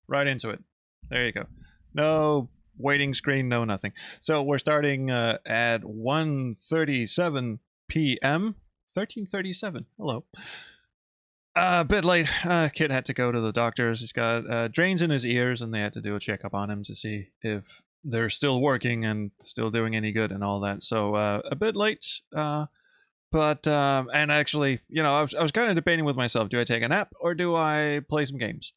right into it. There you go. No waiting screen, no nothing. So we're starting at 1:37 p.m. 13:37. Hello. A bit late. Kid had to go to the doctor's. He's got drains in his ears, and they had to do a checkup on him to see if they're still working and still doing any good and all that. So a bit late. But and actually, I was kind of debating with myself: do I take a nap or do I play some games?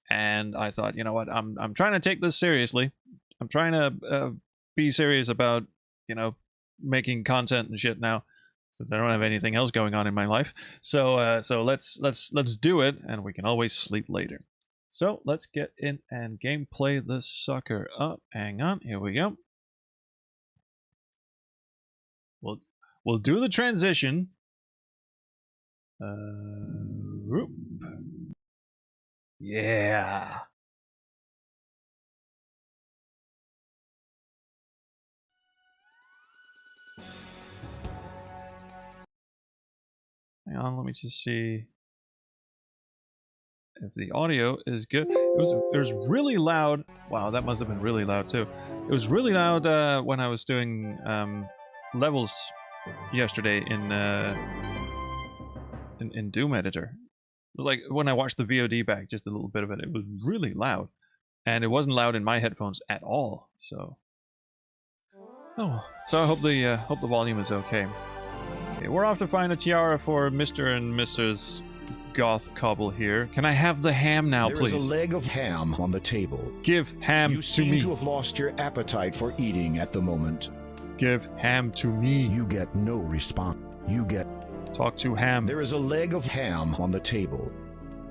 And I thought, you know what? I'm trying to take this seriously. I'm trying to be serious about making content and shit now, since I don't have anything else going on in my life. So let's do it, and we can always sleep later. So let's get in and gameplay this sucker up. Hang on, here we go. We'll do the transition. Whoop. Yeah. Hang on, let me just see if the audio is good. It was really loud. Wow, that must have been really loud too. It was really loud when I was doing levels yesterday in Doom Editor. It was like when I watched the VOD back, just a little bit of it. It was really loud, and it wasn't loud in my headphones at all. So I hope the volume is okay. Okay, we're off to find a tiara for Mr. and Mrs. Goth Cobble here. Can I have the ham now, please? There's a leg of ham on the table. Give ham to me. You seem to have lost your appetite for eating at the moment. Give ham to me. You get no response. You get... Talk to ham. There is a leg of ham on the table.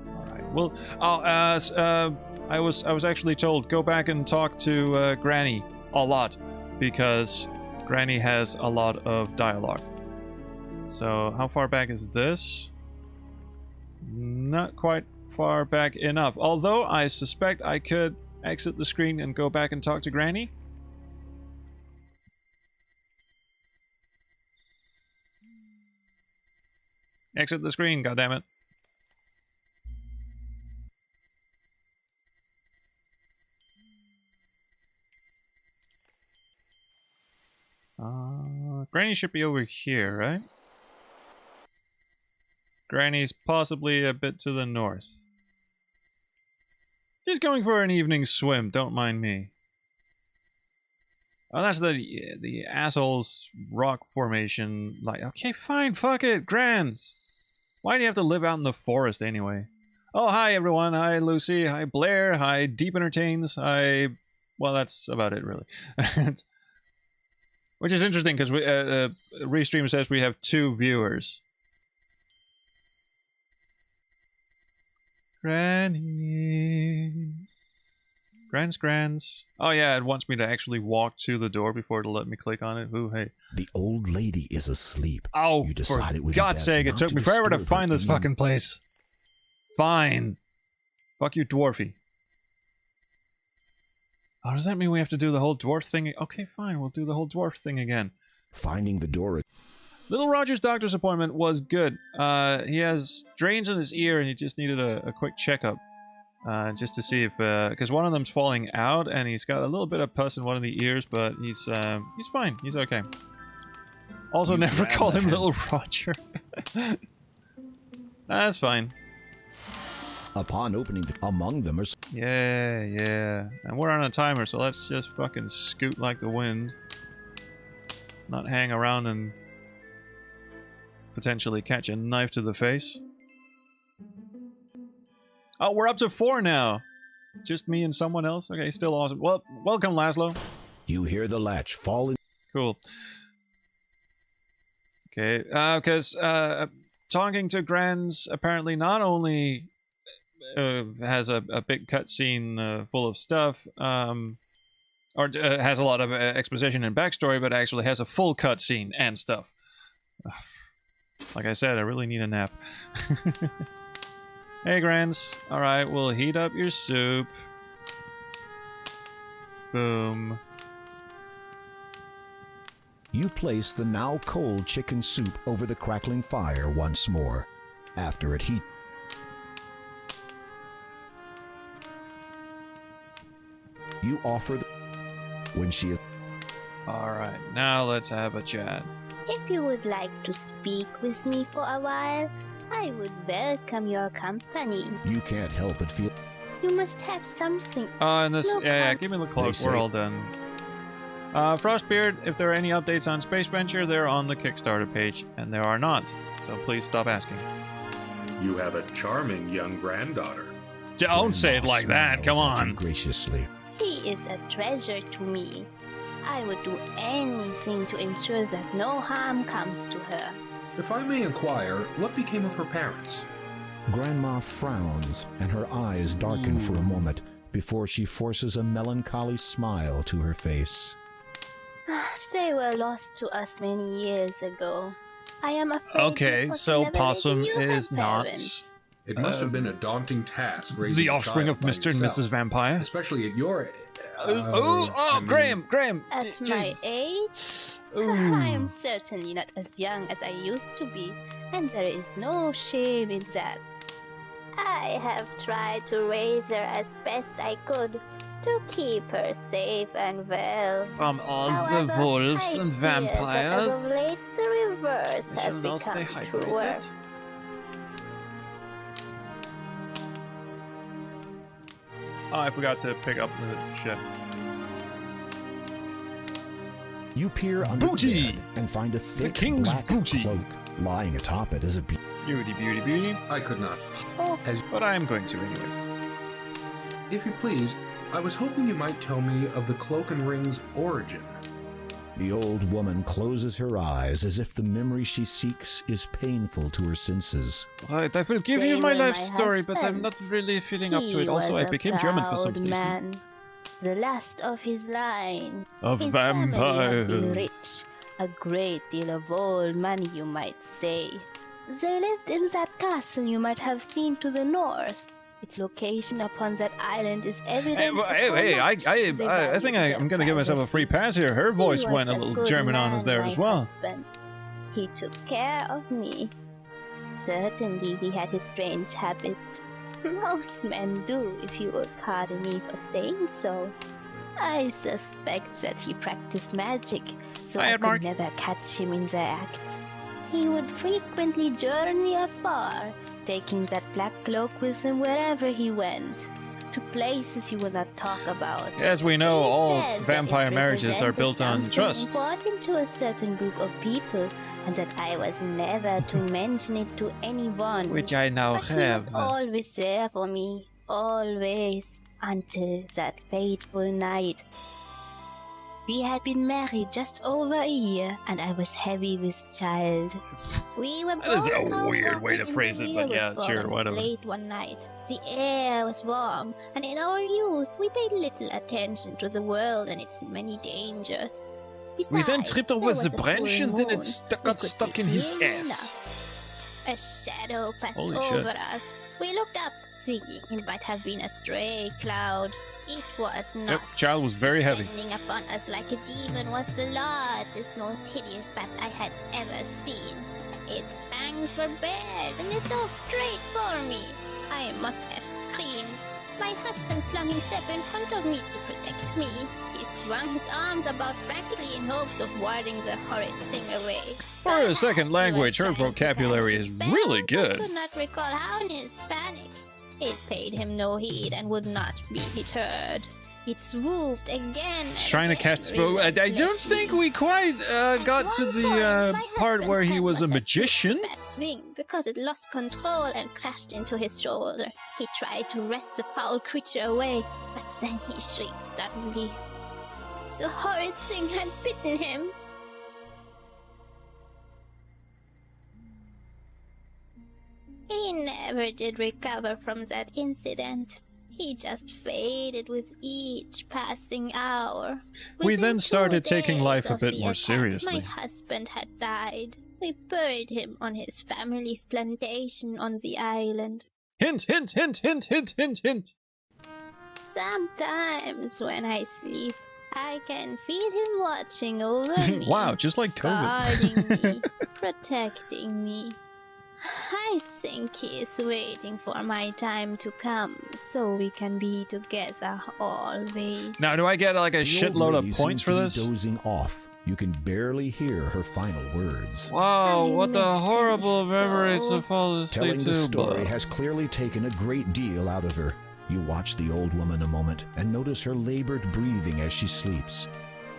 All right. Well, I was actually told go back and talk to Granny a lot, because Granny has a lot of dialogue. So how far back is this? Not quite far back enough. Although I suspect I could exit the screen and go back and talk to Granny. Exit the screen, goddammit. Granny should be over here, right? Granny's possibly a bit to the north. Just going for an evening swim, don't mind me. Oh, that's the asshole's rock formation. Like, okay, fine, fuck it, Grans. Why do you have to live out in the forest anyway? Oh, hi everyone. Hi Lucy. Hi Blair. Hi Deep Entertains. Hi... Well, that's about it, really. Which is interesting, because Restream says we have 2 viewers. Granny. Grans. Oh yeah, it wants me to actually walk to the door before it'll let me click on it. Ooh, hey. The old lady is asleep. Oh, you for God's sake, it took me forever to find this fucking place. Fine. Fuck you, dwarfy. Oh, does that mean we have to do the whole dwarf thing? Okay, fine, we'll do the whole dwarf thing again. Finding the door. Little Roger's doctor's appointment was good. He has drains in his ear and he just needed a quick checkup. Just to see if, because one of them's falling out and he's got a little bit of pus in one of the ears, but he's fine. He's okay. Also, never call him Little Roger. That's fine. Upon opening among them are... Yeah. And we're on a timer, so let's just fucking scoot like the wind. Not hang around and potentially catch a knife to the face. Oh, we're up to 4 now. Just me and someone else? Okay, still awesome. Well, welcome, Laszlo. You hear the latch fall in. Cool. Okay, because talking to Grans apparently not only has a big cutscene full of stuff, or has a lot of exposition and backstory, but actually has a full cutscene and stuff. Like I said, I really need a nap. Hey, Grans. Alright, we'll heat up your soup. Boom. You place the now cold chicken soup over the crackling fire once more. After it heats. You offer when she is. Alright, now let's have a chat. If you would like to speak with me for a while, I would welcome your company. You can't help but feel. You must have something. And this, Look, yeah, give me the cloak. They We're say- all done. Frostbeard, if there are any updates on Space Venture, they're on the Kickstarter page, and there are not. So please stop asking. You have a charming young granddaughter. Don't say it like that. Come Smiles at you on. graciously. She is a treasure to me. I would do anything to ensure that no harm comes to her. If I may inquire, what became of her parents? Grandma frowns, and her eyes darken for a moment before she forces a melancholy smile to her face. They were lost to us many years ago. I am afraid. Okay, that so never Possum letting you is have not parents. It must have been a daunting task raising the a offspring child of by Mr. and yourself, Mrs. Vampire. especially at your. I mean, Graham. At my Jesus. age, Ooh. I am certainly not as young as I used to be, and there is no shame in that. I have tried to raise her as best I could, to keep her safe and well. From all However, the wolves I and fear that vampires. as of late, the reverse We has shall now stay become truer. hydrated. Oh, I forgot to pick up the ship. You peer under Booty! the bed and find a thick king's black booty. cloak. Lying atop it is a Beauty. I could not. Oh, But I am going to anyway. If you please, I was hoping you might tell me of the cloak and ring's origin. The old woman closes her eyes as if the memory she seeks is painful to her senses. Right, I will give They you my were life my story, but I'm husband. not really feeling up to he it. Also, was I a became German for some proud reason. man, the last of his line. Of His family had been vampires. rich, a great deal of old money, you might say. They lived in that castle you might have seen to the north. Its location upon that island is evidence Hey, of how I much they think valued I'm their gonna give myself a free privacy. pass here. Her voice He was went a a little good German on us man, there my as well. husband. He took care of me. Certainly he had his strange habits. Most men do, if you will pardon me for saying so. I suspect that he practiced magic, so I Hiya, could Mark. never catch him in the act. He would frequently journey afar, taking that black cloak with him wherever he went, to places he would not talk about. As we know, He all said that vampire it marriages are represented built on something trust. important to a certain group of people, and that I was never to mention it to anyone. Which I now But he was have. always there for me, always, until that fateful night. We had been married just over a year, and I was heavy with child. We were That is both a out weird way to walking in phrase the it, but yeah, Werewood sure, Forest whatever. Late one night, the air was warm, and in our youth we paid little attention to the world and its many dangers. We then Besides, tripped there over was the a branch full and then moon. it We got could stuck see in his clearly ass. enough. A shadow passed Holy shit. over us. We looked up, thinking it might have been a stray cloud. It was not. Yep, child was very heavy. Descending upon us like a demon was the largest, most hideous bat I had ever seen. Its fangs were bared, and it dove straight for me. I must have screamed. My husband flung himself in front of me to protect me. He swung his arms about frantically in hopes of warding the horrid thing away. For a second Perhaps he language, was her trying to vocabulary cast is a spell, really but good. could not recall how in Hispanic. It paid him no heed and would not be deterred. It swooped again. He's trying to cast spell. I don't think we quite got to the part where he was a magician. Swing because it lost control and crashed into his shoulder. He tried to wrest the foul creature away, but then he shrieked suddenly. The horrid thing had bitten him. He never did recover from that incident. He just faded with each passing hour. We then Within 2 started taking days life a of bit the more attack, seriously. My husband had died. We buried him on his family's plantation on the island. Hint, hint, hint, hint, hint, hint, hint. Sometimes when I sleep, I can feel him watching over me. Wow, just like COVID. Guarding me, protecting me. I think he's waiting for my time to come so we can be together always. Now, do I get like a The old shitload lady of points seems for to be this? dozing off. You can barely hear her final words. Wow, I what a miss him horrible memory so. to fall asleep Telling to. the story but- has clearly taken a great deal out of her. You watch the old woman a moment and notice her labored breathing as she sleeps.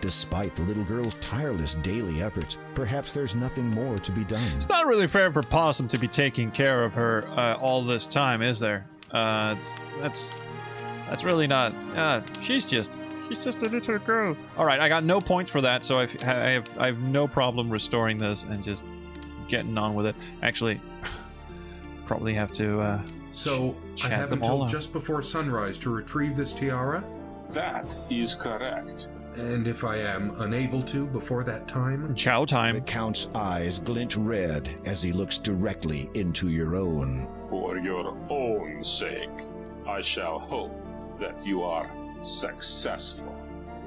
Despite the little girl's tireless daily efforts, perhaps there's nothing more to be done. It's not really fair for Possum to be taking care of her all this time, is there? That's really not. She's just a little girl. All right, I got no points for that, so I have no problem restoring this and just getting on with it. Actually, probably have to. So, I chat have them all until up. just before sunrise to retrieve this tiara? That is correct. And if I am unable to before that time? Chow The time. Count's eyes glint red as he looks directly into your own. For your own sake, I shall hope that you are successful.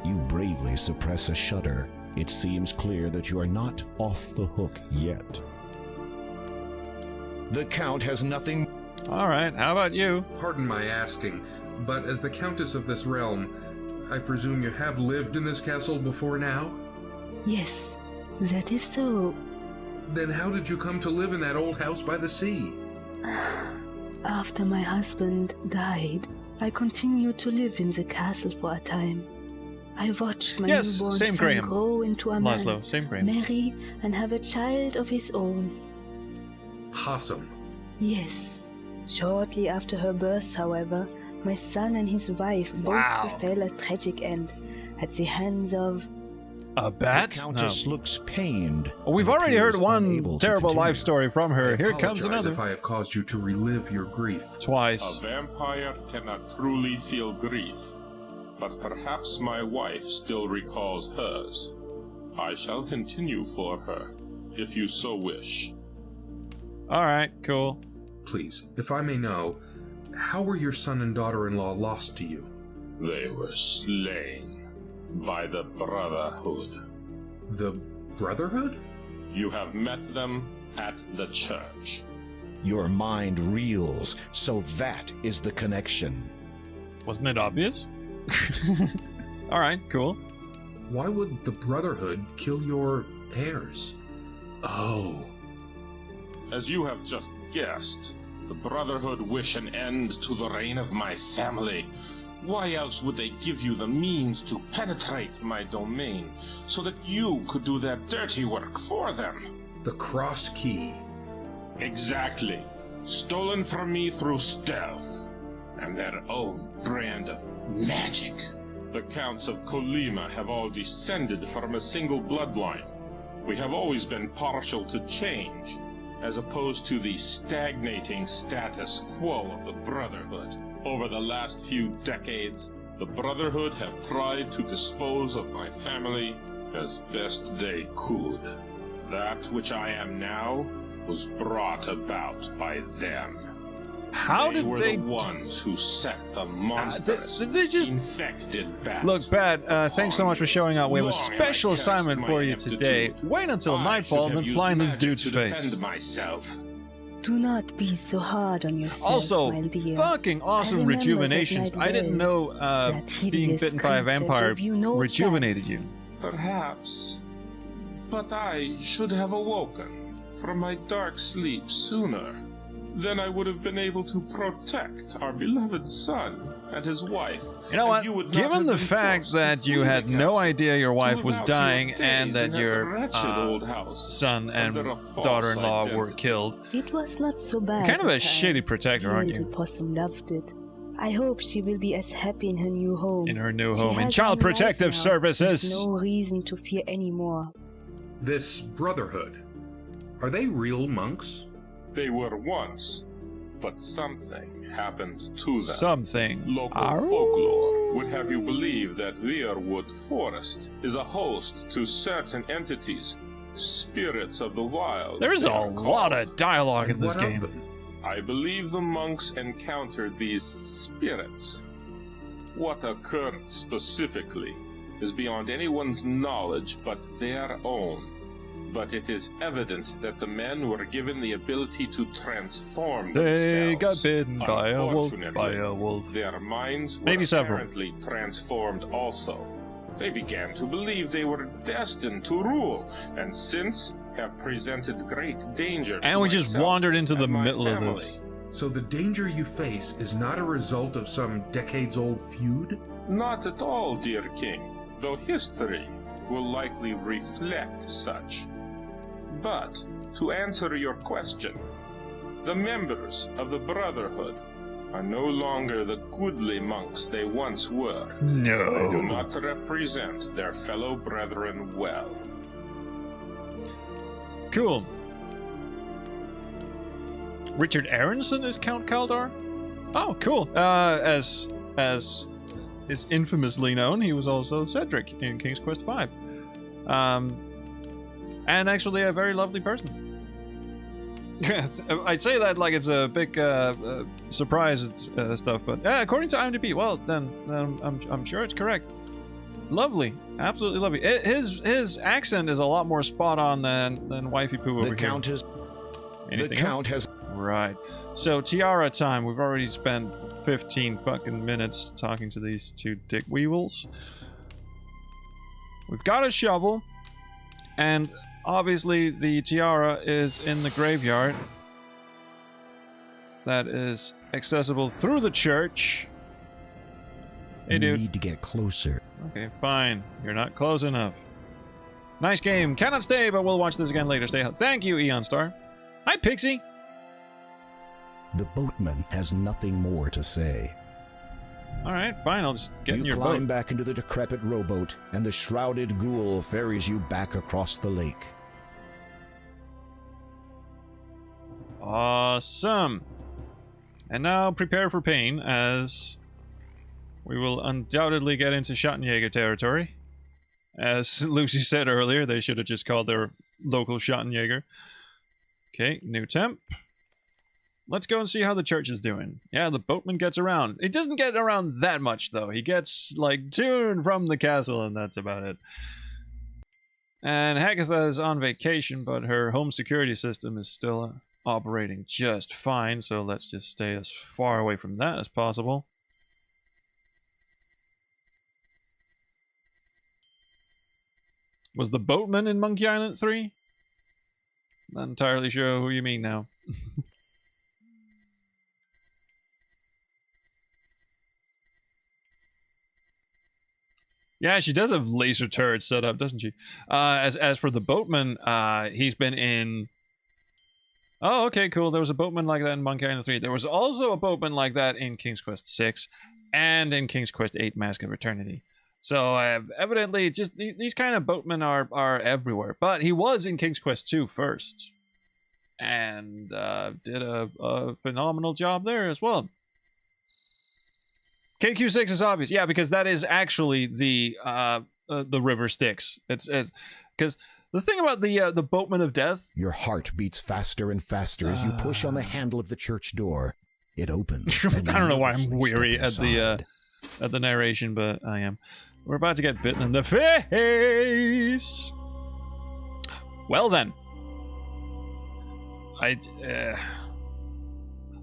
You bravely suppress a shudder. It seems clear that you are not off the hook yet. The Count has nothing. All right, how about you? Pardon my asking, but as the Countess of this realm, I presume you have lived in this castle before now? Yes, that is so. Then how did you come to live in that old house by the sea? After my husband died, I continued to live in the castle for a time. I watched my Yes, newborn same son Graham. grow into a man, Laszlo, same Graham. marry, and have a child of his own. Possum. Yes. Shortly after her birth, however, my son and his wife both Wow. befell a tragic end at the hands of... A bat? The No. Countess looks pained. Well, we've and already heard appears one unable to terrible continue. life story from her. I Here comes apologize another. if I have caused you to relive your grief. A Twice. vampire cannot truly feel grief, but perhaps my wife still recalls hers. I shall continue for her, if you so wish. All right, cool. Please, if I may know, how were your son and daughter-in-law lost to you? They were slain by the Brotherhood. The Brotherhood? You have met them at the church. Your mind reels, so that is the connection. Wasn't it obvious? All right, cool. Why would the Brotherhood kill your heirs? Oh. As you have just guessed, the Brotherhood wish an end to the reign of my family. Why else would they give you the means to penetrate my domain, so that you could do their dirty work for them? The Cross Key. Exactly. Stolen from me through stealth, and their own brand of magic. The Counts of Colima have all descended from a single bloodline. We have always been partial to change, as opposed to the stagnating status quo of the Brotherhood. Over the last few decades, the Brotherhood have tried to dispose of my family as best they could. That which I am now was brought about by them. How They did were they? the ones who set the monstrous, they just- infected bat. Look, Bat, thanks so much for showing up. We have a Long have I special cherished assignment my for you aptitude. today. Wait until I nightfall should and have then fly in this used dude's magic to face. defend myself. Do not be so hard on yourself, Also, my dear. fucking awesome remember that rejuvenations. night I didn't well. know That being hideous bitten by a creature vampire gave you no rejuvenated chance. you. Perhaps. But I should have awoken from my dark sleep sooner. Then I would have been able to protect our beloved son and his wife. You know and what? you would not Given have the been fact forced to that you flee had the no castle, idea your to wife live was out dying your and days that in that your wretched old house son and under a false daughter-in-law were identity. killed, It was not so bad. you're kind of a at time. shitty protector, Dear aren't little you? Possum loved it. I hope she will be as happy in her new home. In her new She home, in has Child one life Protective now, Services. with no reason to fear anymore. This Brotherhood. Are they real monks? They were once, but something happened to them. Something. Local Arr. folklore would have you believe that Weirwood Forest is a host to certain entities, spirits of the wild. There's they a are lot called. of dialogue in And this what of game. them? I believe the monks encountered these spirits. What occurred specifically is beyond anyone's knowledge but their own. But it is evident that the men were given the ability to transform They themselves. got bitten by a wolf, Unfortunately, their minds were Maybe several. apparently transformed also. They began to believe they were destined to rule, and since have presented great danger And to we just myself wandered into the and my middle of family. this. So the danger you face is not a result of some decades-old feud? Not at all, dear king, though history will likely reflect such. But, to answer your question, the members of the Brotherhood are no longer the goodly monks they once were. They do No. not represent their fellow brethren well. Cool. Richard Aronson is Count Kaldar? Oh, cool. As is infamously known, he was also Cedric in King's Quest V. And actually a very lovely person. I'd say that like it's a big surprise and stuff, but according to IMDb, well, then I'm sure it's correct. Lovely, absolutely lovely. His accent is a lot more spot on than Wifey Poo over The here. Count is. Anything The else? Count has. Right. So tiara time. We've already spent 15 fucking minutes talking to these two dick weevils. We've got a shovel, and obviously the tiara is in the graveyard. That is accessible through the church. Hey, You dude. need to get closer. Okay, fine. You're not close enough. Nice game. Cannot stay, but we'll watch this again later. Stay healthy. Thank you, Eon Star. Hi, Pixie. The boatman has nothing more to say. All right, fine. I'll just get in You your climb boat. back into the decrepit rowboat, and the shrouded ghoul ferries you back across the lake. Awesome. And now prepare for pain, as we will undoubtedly get into Schottenjäger territory. As Lucy said earlier, they should have just called their local Schottenjäger. Okay, new temp. Let's go and see how the church is doing. Yeah, the boatman gets around. He doesn't get around that much, though. He gets, like, to and from the castle, and that's about it. And Hagatha is on vacation, but her home security system is still operating just fine, so let's just stay as far away from that as possible. Was the boatman in Monkey Island 3? Not entirely sure who you mean now. Yeah, she does have laser turrets set up, doesn't she? As for the boatman, he's been in... Oh, okay, cool. There was a boatman like that in Monkey Island 3. There was also a boatman like that in King's Quest 6 and in King's Quest 8 Mask of Eternity. So, evidently, just these kind of boatmen are everywhere. But he was in King's Quest 2 first. And did a phenomenal job there as well. KQ6 is obvious. Yeah, because that is actually the river Styx. It's because the thing about the boatman of death. Your heart beats faster and faster as you push on the handle of the church door. It opens. I don't know why I'm nervously weary step at the narration, but I am. We're about to get bitten in the face. Well then,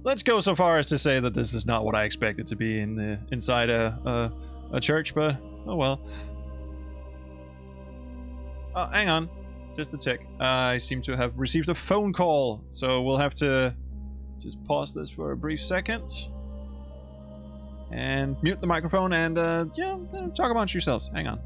let's go so far as to say that this is not what I expected to be inside a church, but oh well. Oh, hang on, just a tick. I seem to have received a phone call, so we'll have to just pause this for a brief second and mute the microphone and yeah, talk amongst yourselves. Hang on.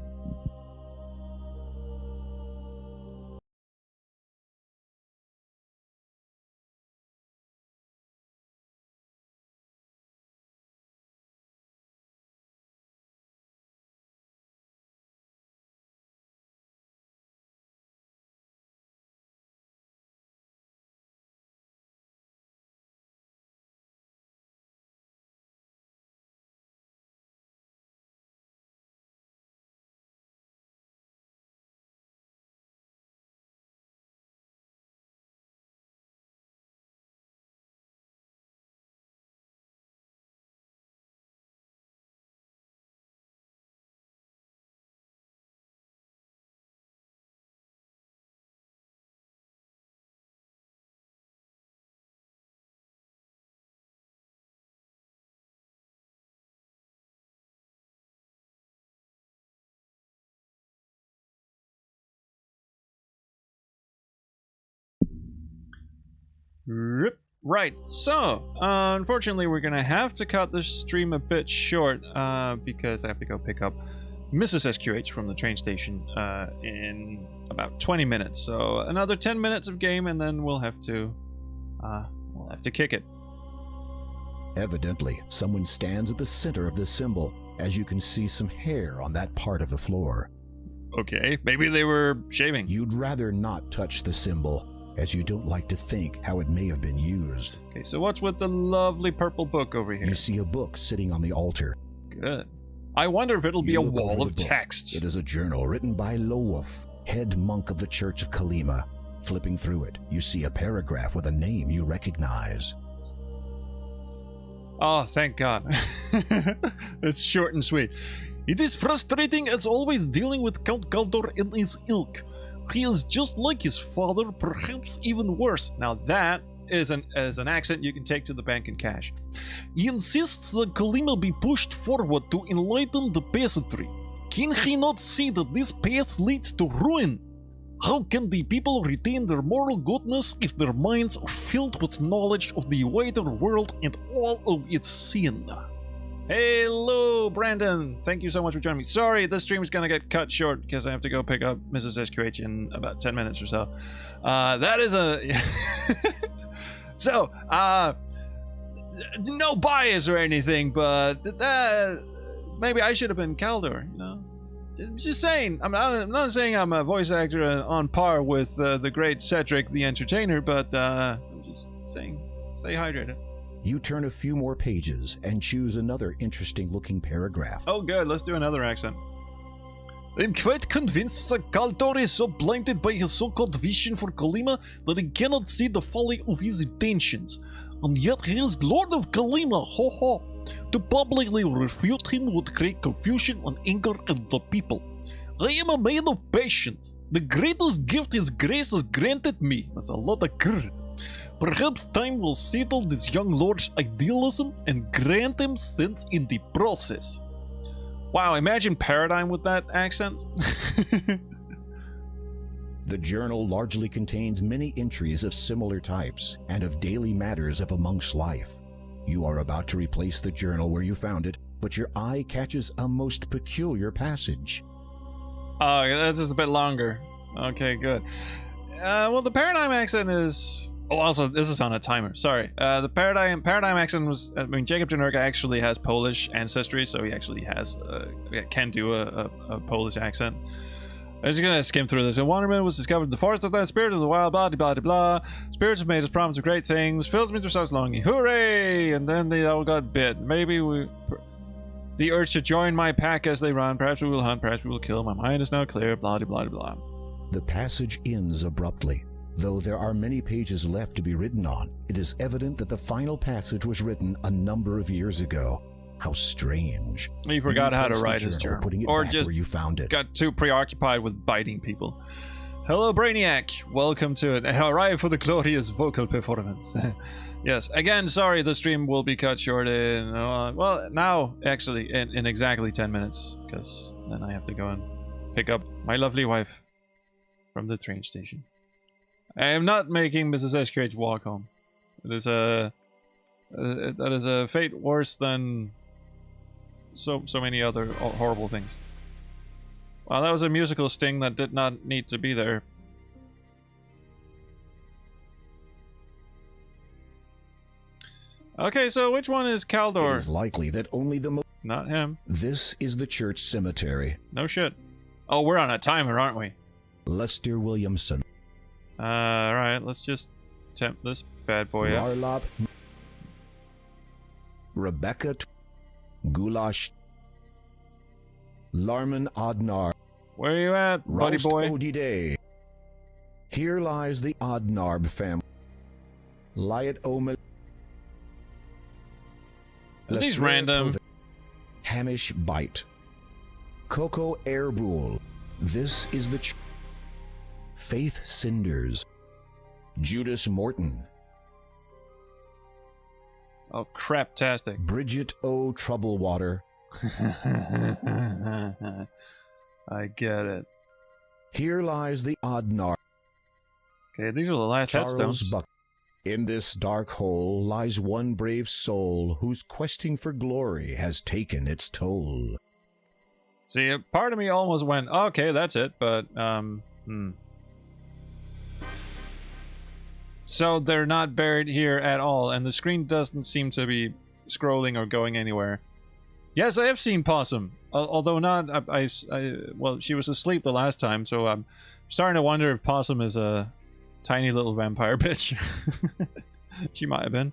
Right, so unfortunately we're gonna have to cut the stream a bit short because I have to go pick up Mrs. SQH from the train station in about 20 minutes. So another 10 minutes of game, and then we'll have to kick it. Evidently, someone stands at the center of the symbol, as you can see some hair on that part of the floor. Okay, maybe they were shaving. You'd rather not touch the symbol, as you don't like to think how it may have been used. Okay, so what's with the lovely purple book over here? You see a book sitting on the altar. Good. I wonder if it'll be a wall of text. It is a journal written by Lowolf, head monk of the Church of Kalima. Flipping through it, you see a paragraph with a name you recognize. Oh, thank God. It's short and sweet. It is frustrating as always dealing with Count Galdor and his ilk. He is just like his father, perhaps even worse. Now that is an accent you can take to the bank in cash. He insists that Kalima be pushed forward to enlighten the peasantry. Can he not see that this path leads to ruin? How can the people retain their moral goodness if their minds are filled with knowledge of the wider world and all of its sin? Hello, Brandon. Thank you so much for joining me. Sorry, this stream is going to get cut short because I have to go pick up Mrs. SQH in about 10 minutes or so. That is a... So, no bias or anything, but maybe I should have been Kaldor, you know? Just saying. I'm not saying I'm a voice actor on par with the great Cedric the Entertainer, but I'm just saying, stay hydrated. You turn a few more pages and choose another interesting-looking paragraph. Oh, good. Let's do another accent. I'm quite convinced that Kaldor is so blinded by his so-called vision for Kalima that he cannot see the folly of his intentions. And yet he is Lord of Kalima, ho ho. To publicly refute him would create confusion and anger in the people. I am a man of patience. The greatest gift his grace has granted me. That's a lot of grr. Perhaps time will settle this young lord's idealism and grant him sense in the process. Wow, imagine Paradigm with that accent. The journal largely contains many entries of similar types and of daily matters of a monk's life. You are about to replace the journal where you found it, but your eye catches a most peculiar passage. Oh, that's just a bit longer. Okay, good. Well, the Paradigm accent is... Oh, also, this is on a timer. Sorry. The Paradigm accent was... I mean, Jacob Janerga actually has Polish ancestry, so he actually has... can do a Polish accent. I'm just gonna skim through this. A wanderman was discovered in the forest of that spirit of the wild, blah, blah, blah, blah. Spirits have made us promise of great things. Fills me with themselves longing. Hooray! And then they all got bit. Maybe we... The urge to join my pack as they run. Perhaps we will hunt. Perhaps we will kill. My mind is now clear. Blah, blah, blah, blah. The passage ends abruptly. Though there are many pages left to be written on, it is evident that the final passage was written a number of years ago. How strange. He forgot how to write his journal. Or just where you found it. Got too preoccupied with biting people. Hello, Brainiac. Welcome to it. Arrive for the glorious vocal performance. Yes, again, sorry, the stream will be cut short in, well, now, actually, in exactly 10 minutes, because then I have to go and pick up my lovely wife from the train station. I am not making Mrs. SQH walk home. It is that is a fate worse than so many other horrible things. Well, that was a musical sting that did not need to be there. Okay, so which one is Kaldor? It is likely that only the Not him. This is the church cemetery. No shit. Oh, we're on a timer, aren't we? Lester Williamson. Alright, let's just tempt this bad boy up. Larlop. Rebecca Goulash. Larman Odnar. Where are you at, buddy boy? Odide. Here lies the Odnarb family. Lyot Omel. Are these random? Hamish Bite. Coco Airbool. This is the Faith Cinders. Judas Morton. Oh, craptastic. Bridget O. Troublewater. I get it. Here lies the Odnar. Okay, these are the last Charles headstones. Buck. In this dark hole lies one brave soul whose questing for glory has taken its toll. See, a part of me almost went, okay, that's it, but, So they're not buried here at all, and the screen doesn't seem to be scrolling or going anywhere. Yes, I have seen Possum, although not, well, she was asleep the last time, so I'm starting to wonder if Possum is a tiny little vampire bitch. She might have been.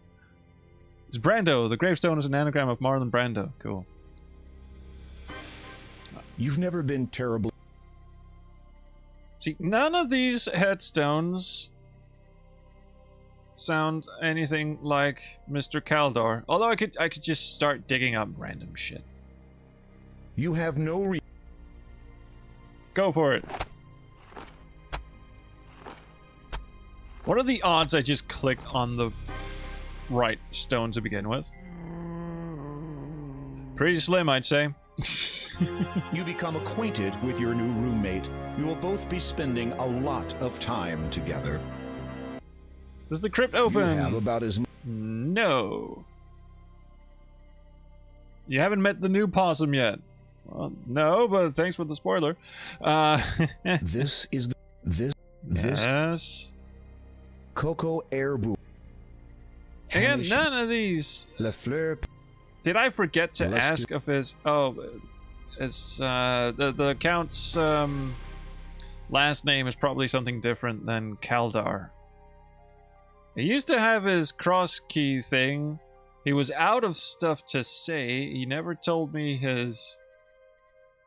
It's Brando. The gravestone is an anagram of Marlon Brando. Cool. You've never been terribly... See, none of these headstones sound anything like Mr. Kaldor. Although I could just start digging up random shit. You have no Go for it. What are the odds I just clicked on the right stone to begin with? Pretty slim, I'd say. You become acquainted with your new roommate. You will both be spending a lot of time together. Does the crypt open? You have about as... No. You haven't met the new Possum yet. Well, no, but thanks for the spoiler. This is this. Yes. Coco Herbu. Again, none of these. La Fleur. Did I forget to ask if his... Oh, it's, the Count's, last name is probably something different than Kaldar. He used to have his cross key thing. He was out of stuff to say. He never told me his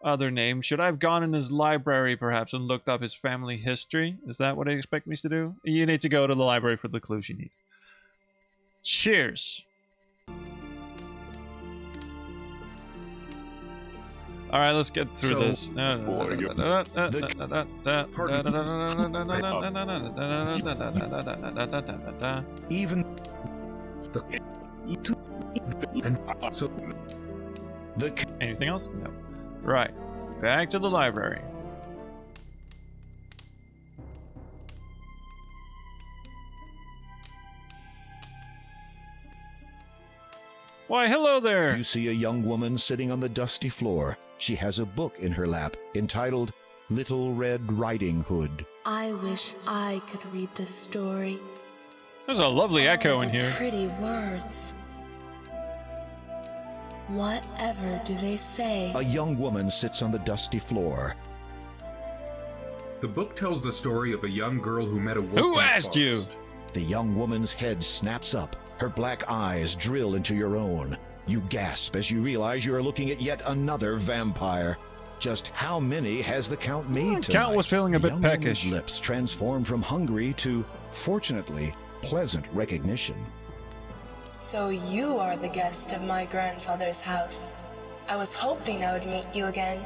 other name. Should I have gone in his library, perhaps, and looked up his family history? Is that what I expect me to do? You need to go to the library for the clues you need. Cheers. All right, let's get through this. Even anything else? No. Right. Back to the library. Why, hello there. You see a young woman sitting on the dusty floor. She has a book in her lap entitled Little Red Riding Hood. I wish I could read this story. There's a lovely echo All in the here. Pretty words. Whatever do they say? A young woman sits on the dusty floor. The book tells the story of a young girl who met a wolf. Who in the asked you? forest. The young woman's head snaps up. Her black eyes drill into your own. You gasp as you realize you are looking at yet another vampire. Just how many has the Count made tonight? Count was feeling a The bit young peckish. woman's lips transform from hungry to, fortunately, pleasant recognition. So you are the guest of my grandfather's house. I was hoping I would meet you again.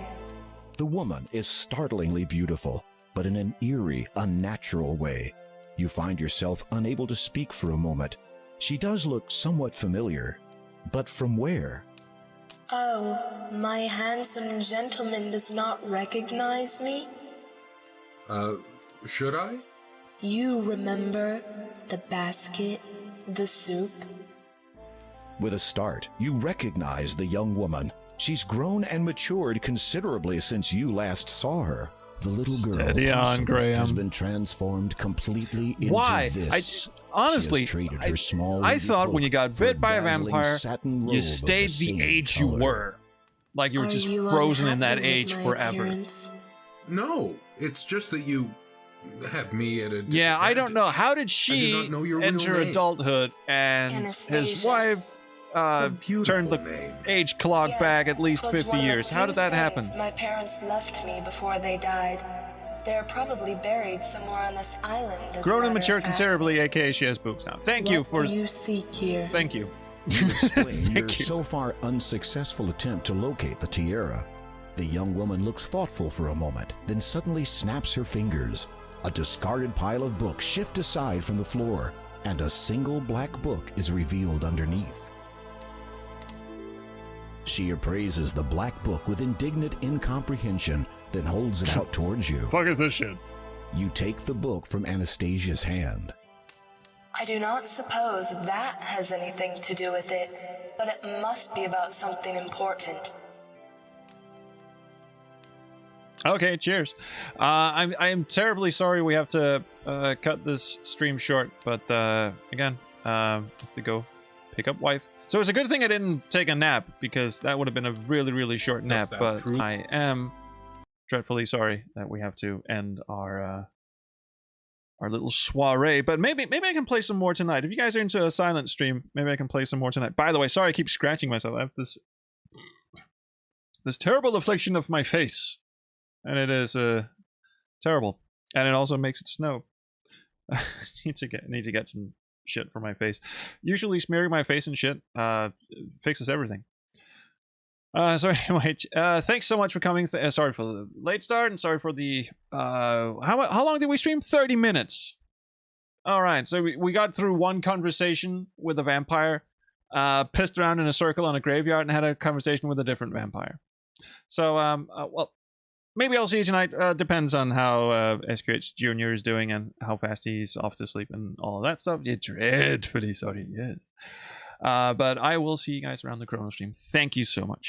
The woman is startlingly beautiful, but in an eerie, unnatural way. You find yourself unable to speak for a moment. She does look somewhat familiar, but from where? Oh, my handsome gentleman does not recognize me? Should I? You remember the basket, the soup? With a start, you recognize the young woman. She's grown and matured considerably since you last saw her. The little girl Steady on, possibly Graham. has been transformed completely into Why? this. Honestly, She has traded her small I ruby thought when cloak you got for bit by a dazzling vampire, satin robe you of stayed the same age you color. were. Like you were Are just you frozen in that unhappy with age my forever. appearance? No, it's just that you have me at a Yeah, I don't know. disadvantage. How did I do she not know your real enter name. adulthood and his Anastasia. wife A beautiful turned the name. age clock Yes, back at least 'twas 50 one of the years? How few did that happen? things My parents left me before they died. They're probably buried somewhere on this island. as a Grown and matter of matured fact. considerably, aka she has boobs now. Thank you What for... do you seek here? Thank you. You explain your Thank you. so far unsuccessful attempt to locate the tiara. The young woman looks thoughtful for a moment, then suddenly snaps her fingers. A discarded pile of books shift aside from the floor, and a single black book is revealed underneath. She appraises the black book with indignant incomprehension, then holds it out towards you. Fuck is this shit? You take the book from Anastasia's hand. I do not suppose that has anything to do with it, but it must be about something important. Okay, cheers. I'm terribly sorry we have to cut this stream short, but again, have to go pick up wife. So it's a good thing I didn't take a nap, because that would have been a really, really short nap. But true? I am dreadfully sorry that we have to end our little soiree. But maybe I can play some more tonight. If you guys are into a silent stream, maybe I can play some more tonight. By the way, sorry I keep scratching myself. I have this terrible affliction of my face. And it is terrible, and it also makes it snow. need to get some shit for my face. Usually smearing my face and shit fixes everything. So anyway, thanks so much for coming. Sorry for the late start, and sorry for the how long did we stream? 30 minutes. All right, so we got through one conversation with a vampire, pissed around in a circle on a graveyard, and had a conversation with a different vampire. So well. Maybe I'll see you tonight. Depends on how SQH Jr. is doing and how fast he's off to sleep and all of that stuff. You're dreadfully sorry, yes. But I will see you guys around the Chrono stream. Thank you so much.